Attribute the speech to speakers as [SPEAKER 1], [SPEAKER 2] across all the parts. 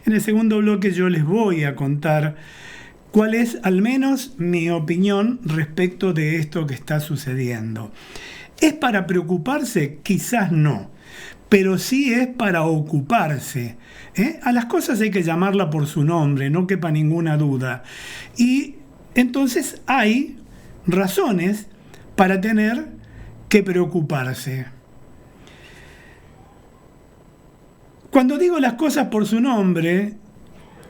[SPEAKER 1] En el segundo bloque yo les voy a contar cuál es al menos mi opinión respecto de esto que está sucediendo. ¿Es para preocuparse? Quizás no, pero sí es para ocuparse. A las cosas hay que llamarla por su nombre, no quepa ninguna duda. Y entonces hay razones para tener que preocuparse. Cuando digo las cosas por su nombre,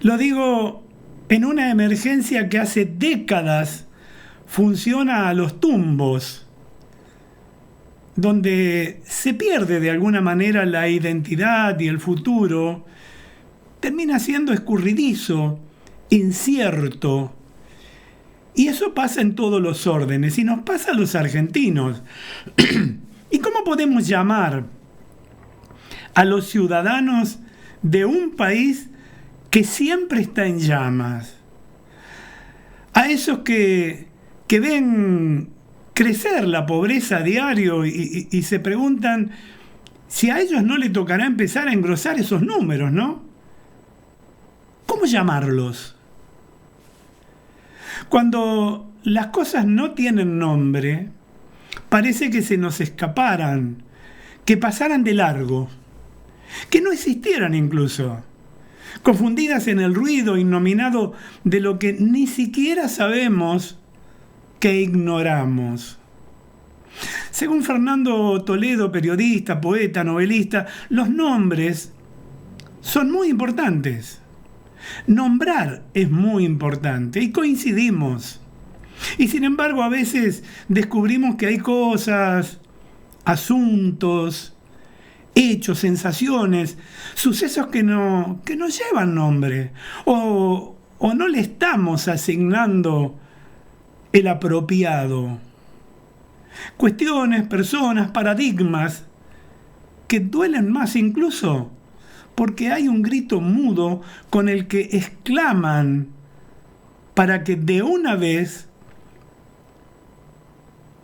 [SPEAKER 1] lo digo en una emergencia que hace décadas funciona a los tumbos, donde se pierde de alguna manera la identidad y el futuro, termina siendo escurridizo, incierto. Y eso pasa en todos los órdenes, y nos pasa a los argentinos. ¿Y cómo podemos llamar a los ciudadanos de un país que siempre está en llamas? A esos que ven crecer la pobreza a diario y se preguntan si a ellos no les tocará empezar a engrosar esos números, ¿no? ¿Cómo llamarlos? Cuando las cosas no tienen nombre, parece que se nos escaparan, que pasaran de largo, que no existieran incluso, confundidas en el ruido innominado de lo que ni siquiera sabemos que ignoramos. Según Fernando Toledo, periodista, poeta, novelista, los nombres son muy importantes. Nombrar es muy importante y coincidimos. Y sin embargo, a veces descubrimos que hay cosas, asuntos, hechos, sensaciones, sucesos que no llevan nombre o no le estamos asignando el apropiado. Cuestiones, personas, paradigmas que duelen más incluso porque hay un grito mudo con el que exclaman para que de una vez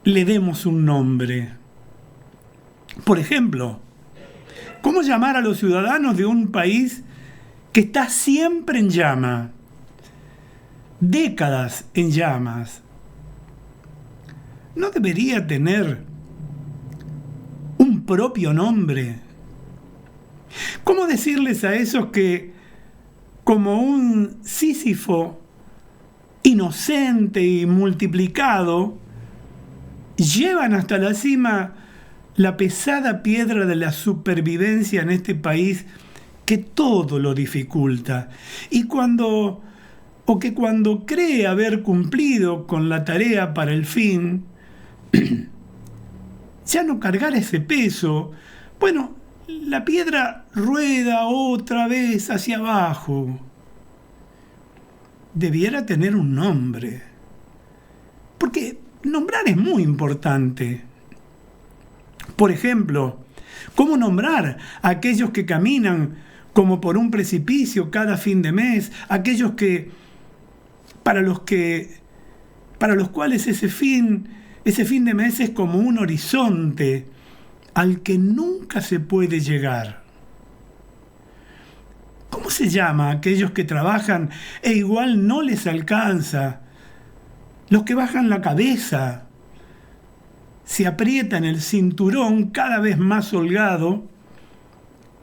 [SPEAKER 1] le demos un nombre. Por ejemplo, ¿cómo llamar a los ciudadanos de un país que está siempre en llama? Décadas en llamas. ¿No debería tener un propio nombre? ¿Cómo decirles a esos que, como un Sísifo inocente y multiplicado, llevan hasta la cima la pesada piedra de la supervivencia en este país que todo lo dificulta? Y cuando cree haber cumplido con la tarea para el fin, ya no cargar ese peso, bueno, la piedra rueda otra vez hacia abajo. Debiera tener un nombre, porque nombrar es muy importante. Por ejemplo, ¿cómo nombrar a aquellos que caminan como por un precipicio cada fin de mes? Aquellos para los cuales ese fin de mes es como un horizonte al que nunca se puede llegar. ¿Cómo se llama a aquellos que trabajan e igual no les alcanza? Los que bajan la cabeza, se aprietan el cinturón cada vez más holgado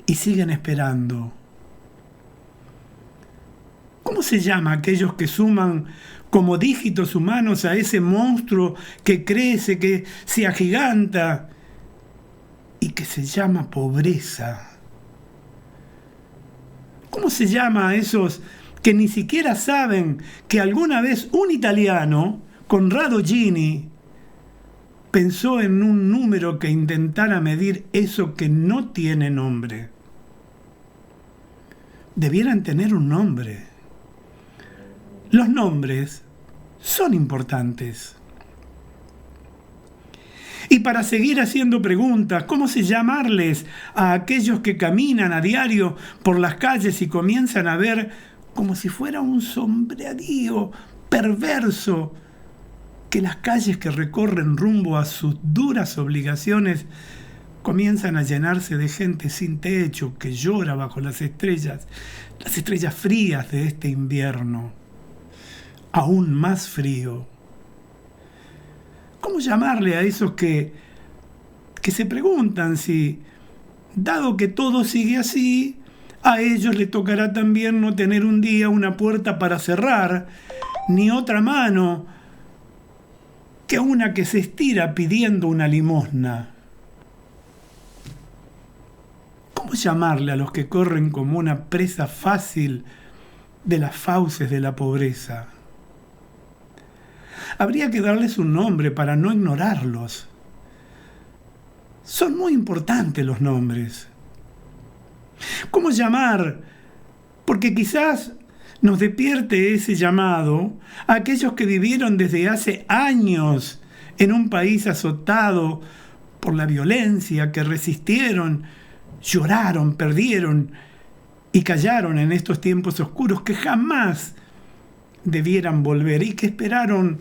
[SPEAKER 1] y siguen esperando. ¿Cómo se llama a aquellos que suman como dígitos humanos a ese monstruo que crece, que se agiganta y que se llama pobreza? ¿Cómo se llama a esos que ni siquiera saben que alguna vez un italiano, Conrado Gini, pensó en un número que intentara medir eso que no tiene nombre? Debieran tener un nombre. Los nombres son importantes. Y para seguir haciendo preguntas, ¿cómo se llamarles a aquellos que caminan a diario por las calles y comienzan a ver como si fuera un sombreadío perverso que las calles que recorren rumbo a sus duras obligaciones comienzan a llenarse de gente sin techo que llora bajo las estrellas frías de este invierno, aún más frío. ¿Cómo llamarle a esos que se preguntan si, dado que todo sigue así, a ellos les tocará también no tener un día una puerta para cerrar, ni otra mano que una que se estira pidiendo una limosna? ¿Cómo llamarle a los que corren como una presa fácil de las fauces de la pobreza? Habría que darles un nombre para no ignorarlos. Son muy importantes los nombres. ¿Cómo llamar? Porque quizás nos despierte ese llamado a aquellos que vivieron desde hace años en un país azotado por la violencia, que resistieron, lloraron, perdieron y callaron en estos tiempos oscuros que jamás debieran volver y que esperaron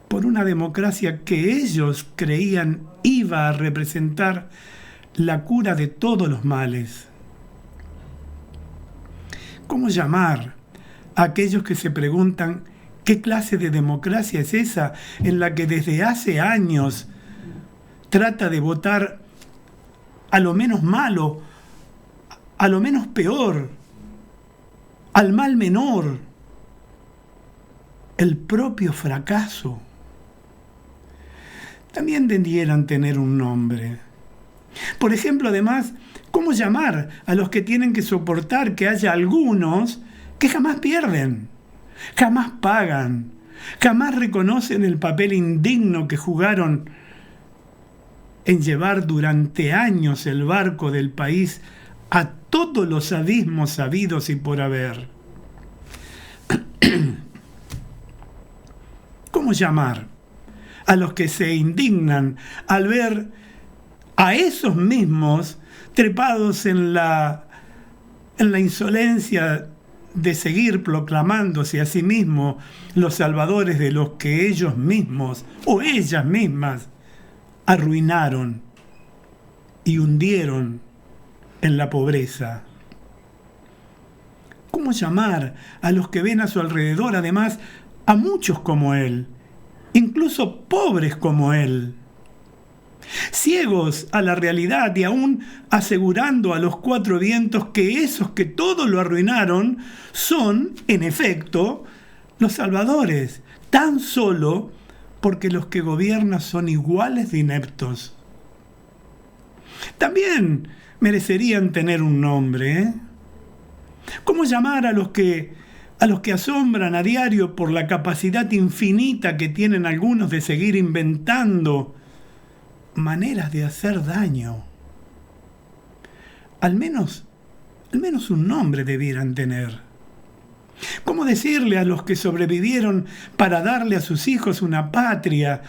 [SPEAKER 1] por una democracia que ellos creían iba a representar la cura de todos los males. ¿Cómo llamar a aquellos que se preguntan qué clase de democracia es esa en la que desde hace años trata de votar a lo menos malo, a lo menos peor, al mal menor, el propio fracaso? También debieran tener un nombre. Por ejemplo, además, ¿cómo llamar a los que tienen que soportar que haya algunos que jamás pierden, jamás pagan, jamás reconocen el papel indigno que jugaron en llevar durante años el barco del país a todos los abismos sabidos y por haber? ¿Cómo llamar a los que se indignan al ver a esos mismos trepados en la insolencia de seguir proclamándose a sí mismos los salvadores de los que ellos mismos o ellas mismas arruinaron y hundieron en la pobreza? ¿Cómo llamar a los que ven a su alrededor, además, a muchos como él, incluso pobres como él, ciegos a la realidad y aún asegurando a los cuatro vientos que esos que todo lo arruinaron son, en efecto, los salvadores, tan solo porque los que gobiernan son iguales de ineptos? También merecerían tener un nombre, ¿eh? ¿Cómo llamar a los que asombran a diario por la capacidad infinita que tienen algunos de seguir inventando maneras de hacer daño? Al menos un nombre debieran tener. ¿Cómo decirle a los que sobrevivieron para darle a sus hijos una patria,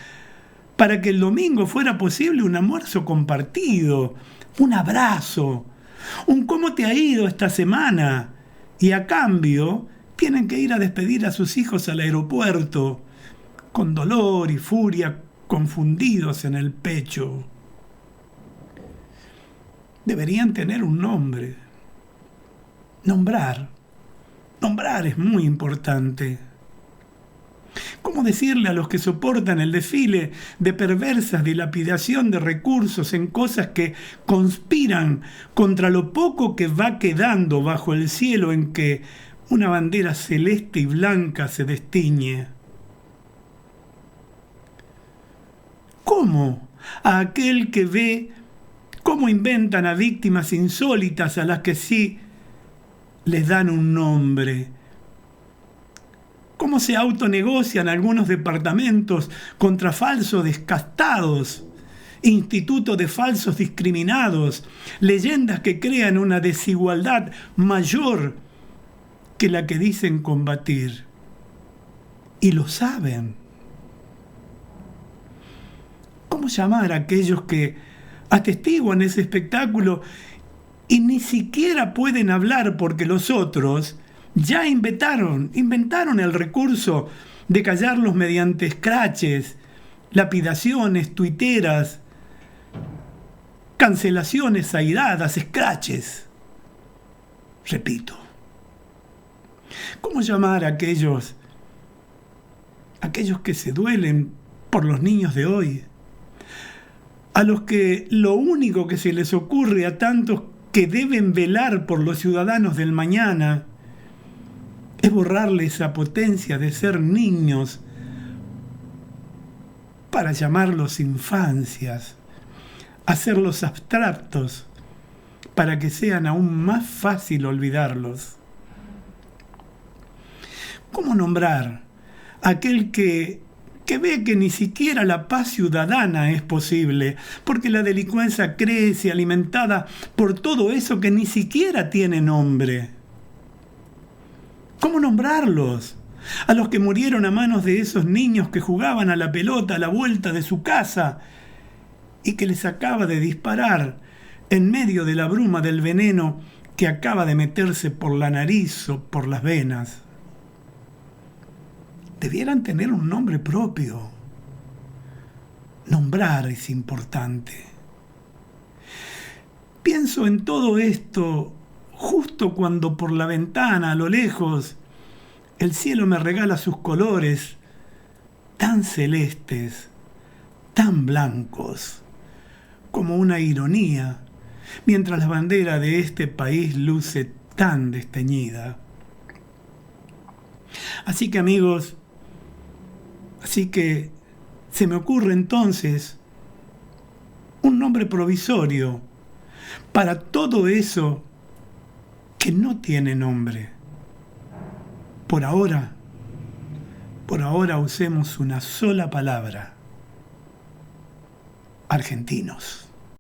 [SPEAKER 1] para que el domingo fuera posible un almuerzo compartido, un abrazo, un ¿cómo te ha ido esta semana? Y a cambio tienen que ir a despedir a sus hijos al aeropuerto con dolor y furia confundidos en el pecho? Deberían tener un nombre. Nombrar es muy importante. ¿Cómo decirle a los que soportan el desfile de perversas dilapidación de recursos en cosas que conspiran contra lo poco que va quedando bajo el cielo en que una bandera celeste y blanca se destiñe? ¿Cómo a aquel que ve cómo inventan a víctimas insólitas a las que sí les dan un nombre? ¿Cómo se autonegocian algunos departamentos contra falsos descastados, institutos de falsos discriminados, leyendas que crean una desigualdad mayor que la que dicen combatir? Y lo saben. ¿Cómo llamar a aquellos que atestiguan ese espectáculo y ni siquiera pueden hablar porque los otros ya inventaron el recurso de callarlos mediante escraches, lapidaciones, tuiteras, cancelaciones airadas, escraches. Repito, ¿cómo llamar a aquellos que se duelen por los niños de hoy? A los que lo único que se les ocurre a tantos que deben velar por los ciudadanos del mañana es borrarle esa potencia de ser niños para llamarlos infancias, hacerlos abstractos para que sean aún más fácil olvidarlos. ¿Cómo nombrar a aquel que ve que ni siquiera la paz ciudadana es posible, porque la delincuencia crece alimentada por todo eso que ni siquiera tiene nombre? ¿Cómo nombrarlos? A los que murieron a manos de esos niños que jugaban a la pelota a la vuelta de su casa y que les acaba de disparar en medio de la bruma del veneno que acaba de meterse por la nariz o por las venas. Debieran tener un nombre propio. Nombrar es importante. Pienso en todo esto justo cuando por la ventana, a lo lejos, el cielo me regala sus colores tan celestes, tan blancos, como una ironía, mientras la bandera de este país luce tan desteñida. Así que, amigos, se me ocurre entonces un nombre provisorio para todo eso que no tiene nombre. Por ahora usemos una sola palabra: argentinos.